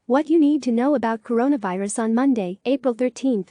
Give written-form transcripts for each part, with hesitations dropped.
What you need to know about coronavirus on Monday, April 13th.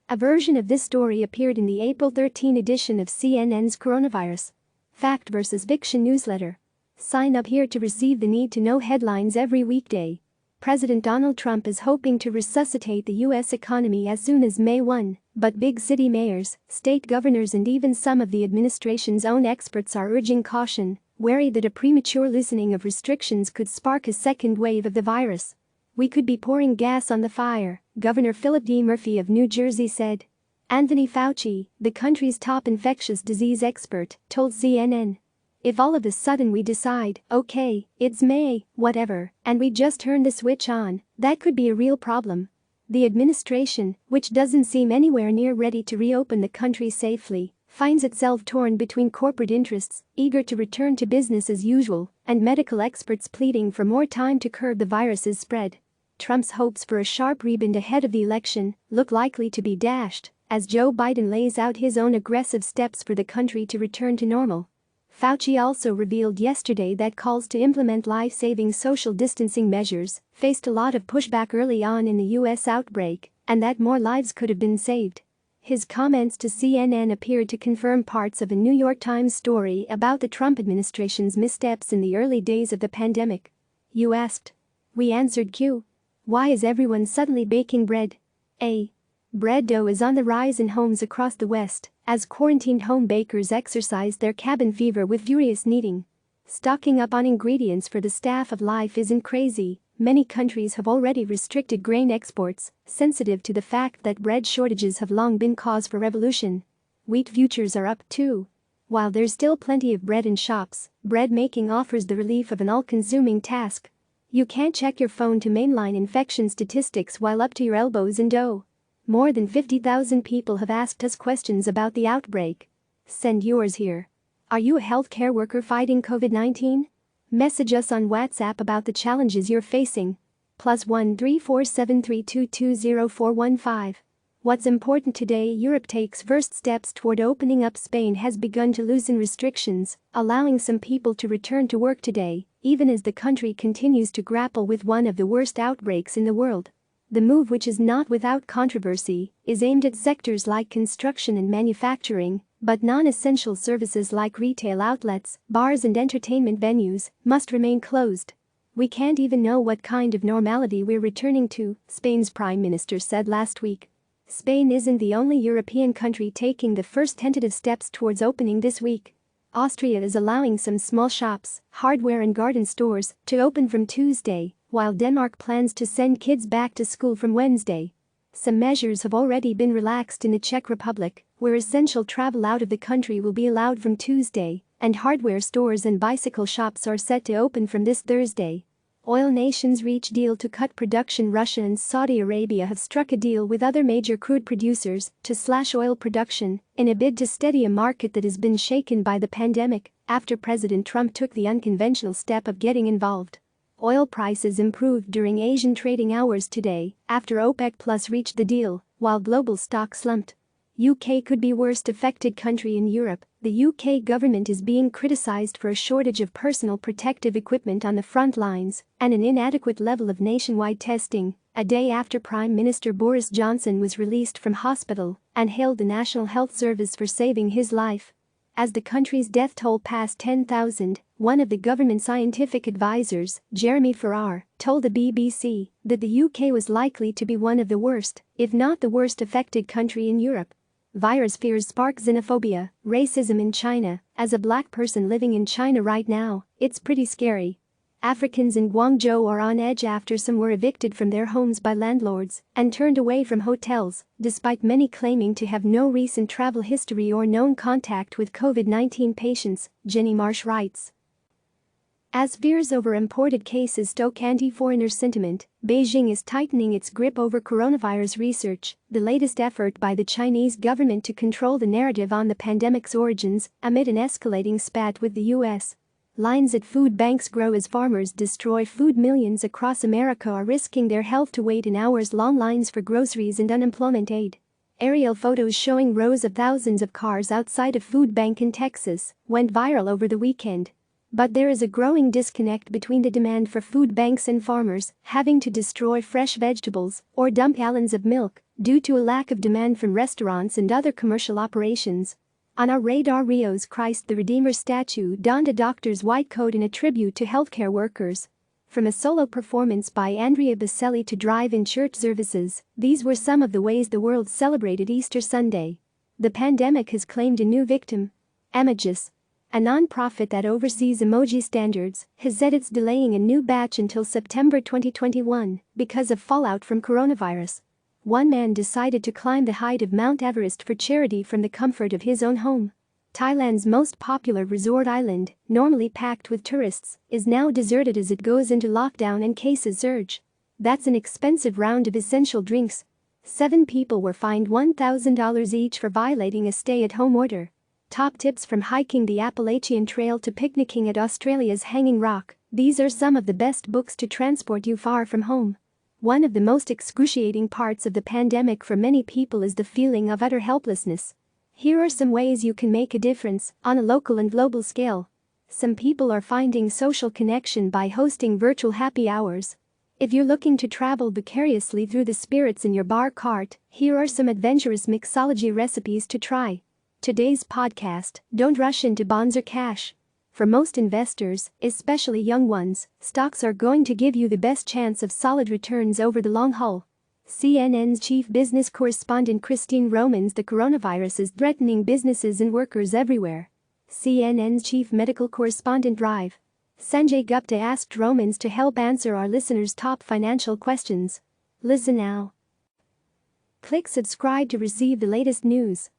A version of this story appeared in the April 13 edition of CNN's Coronavirus Fact vs. Fiction newsletter. Sign up here to receive the need-to-know headlines every weekday. President Donald Trump is hoping to resuscitate the U.S. economy as soon as May 1, but big city mayors, state governors and even some of the administration's own experts are urging caution, wary that a premature loosening of restrictions could spark a second wave of the virus. We could be pouring gas on the fire, Governor Philip D. Murphy of New Jersey said. Anthony Fauci, the country's top infectious disease expert, told CNN. If all of a sudden we decide, okay, it's May, whatever, and we just turn the switch on, that could be a real problem. The administration, which doesn't seem anywhere near ready to reopen the country safely, finds itself torn between corporate interests, eager to return to business as usual, and medical experts pleading for more time to curb the virus's spread. Trump's hopes for a sharp rebound ahead of the election look likely to be dashed as Joe Biden lays out his own aggressive steps for the country to return to normal. Fauci also revealed yesterday that calls to implement life-saving social distancing measures faced a lot of pushback early on in the U.S. outbreak, and that more lives could have been saved. His comments to CNN appeared to confirm parts of a New York Times story about the Trump administration's missteps in the early days of the pandemic. You asked. We answered Q. Why is everyone suddenly baking bread? A. Bread dough is on the rise in homes across the West as quarantined home bakers exercise their cabin fever with furious kneading. Stocking up on ingredients for the staff of life isn't crazy. Many countries have already restricted grain exports, sensitive to the fact that bread shortages have long been cause for revolution. Wheat futures are up too. While there's still plenty of bread in shops, bread making offers the relief of an all-consuming task. You can't check your phone to mainline infection statistics while up to your elbows in dough. More than 50,000 people have asked us questions about the outbreak. Send yours here. Are you a healthcare worker fighting COVID-19? Message us on WhatsApp about the challenges you're facing. +1 3473220 415. What's important today? Europe takes first steps toward opening up. Spain has begun to loosen restrictions, allowing some people to return to work today, even as the country continues to grapple with one of the worst outbreaks in the world. The move, which is not without controversy, is aimed at sectors like construction and manufacturing, but non-essential services like retail outlets, bars and entertainment venues must remain closed. We can't even know what kind of normality we're returning to, Spain's prime minister said last week. Spain isn't the only European country taking the first tentative steps towards opening this week. Austria is allowing some small shops, hardware and garden stores to open from Tuesday, while Denmark plans to send kids back to school from Wednesday. Some measures have already been relaxed in the Czech Republic, where essential travel out of the country will be allowed from Tuesday, and hardware stores and bicycle shops are set to open from this Thursday. Oil nations reach deal to cut production. Russia and Saudi Arabia have struck a deal with other major crude producers to slash oil production in a bid to steady a market that has been shaken by the pandemic after President Trump took the unconventional step of getting involved. Oil prices improved during Asian trading hours today after OPEC Plus reached the deal, while global stocks slumped. UK could be worst affected country in Europe. The UK government is being criticized for a shortage of personal protective equipment on the front lines and an inadequate level of nationwide testing, a day after Prime Minister Boris Johnson was released from hospital and hailed the National Health Service for saving his life. As the country's death toll passed 10,000, one of the government scientific advisors, Jeremy Farrar, told the BBC that the UK was likely to be one of the worst, if not the worst affected country in Europe. Virus fears spark xenophobia, racism in China. As a black person living in China right now, it's pretty scary. Africans in Guangzhou are on edge after some were evicted from their homes by landlords and turned away from hotels, despite many claiming to have no recent travel history or known contact with COVID-19 patients, Jenny Marsh writes. As fears over imported cases stoke anti-foreigner sentiment, Beijing is tightening its grip over coronavirus research, the latest effort by the Chinese government to control the narrative on the pandemic's origins amid an escalating spat with the U.S. Lines at food banks grow as farmers destroy food. Millions across America are risking their health to wait in hours-long lines for groceries and unemployment aid. Aerial photos showing rows of thousands of cars outside a food bank in Texas went viral over the weekend. But there is a growing disconnect between the demand for food banks and farmers having to destroy fresh vegetables or dump gallons of milk due to a lack of demand from restaurants and other commercial operations. On our radar, Rio's Christ the Redeemer statue donned a doctor's white coat in a tribute to healthcare workers. From a solo performance by Andrea Bocelli to drive-in church services, these were some of the ways the world celebrated Easter Sunday. The pandemic has claimed a new victim. Emojis, a non-profit that oversees emoji standards, has said it's delaying a new batch until September 2021 because of fallout from coronavirus. One man decided to climb the height of Mount Everest for charity from the comfort of his own home. Thailand's most popular resort island, normally packed with tourists, is now deserted as it goes into lockdown and cases surge. That's an expensive round of essential drinks. 7 people were fined $1,000 each for violating a stay-at-home order. Top tips from hiking the Appalachian Trail to picnicking at Australia's Hanging Rock. These are some of the best books to transport you far from home. One of the most excruciating parts of the pandemic for many people is the feeling of utter helplessness. Here are some ways you can make a difference on a local and global scale. Some people are finding social connection by hosting virtual happy hours. If you're looking to travel vicariously through the spirits in your bar cart, here are some adventurous mixology recipes to try. Today's podcast: don't rush into bonds or cash. For most investors, especially young ones, stocks are going to give you the best chance of solid returns over the long haul. CNN's chief business correspondent Christine Romans: the coronavirus is threatening businesses and workers everywhere. CNN's chief medical correspondent Rive Sanjay Gupta asked Romans to help answer our listeners' top financial questions. Listen now. Click subscribe to receive the latest news.